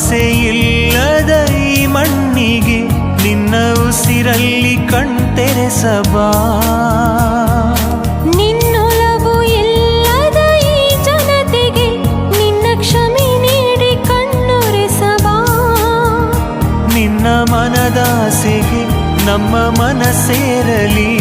ಆಸೆ ಇಲ್ಲದ ಈ ಮಣ್ಣಿಗೆ ನಿನ್ನ ಉಸಿರಲ್ಲಿ ಕಣ್ತೆರೆಸಬಾ. ನಿನ್ನೊಲವು ಇಲ್ಲದ ಈ ಜನತೆಗೆ ನಿನ್ನ ಕ್ಷಮೆ ನೀಡಿ ಕಣ್ಣೊರೆಸಬಾ. ನಿನ್ನ ಮನದಾಸೆಗೆ ನಮ್ಮ ಮನ ಸೇರಲಿ.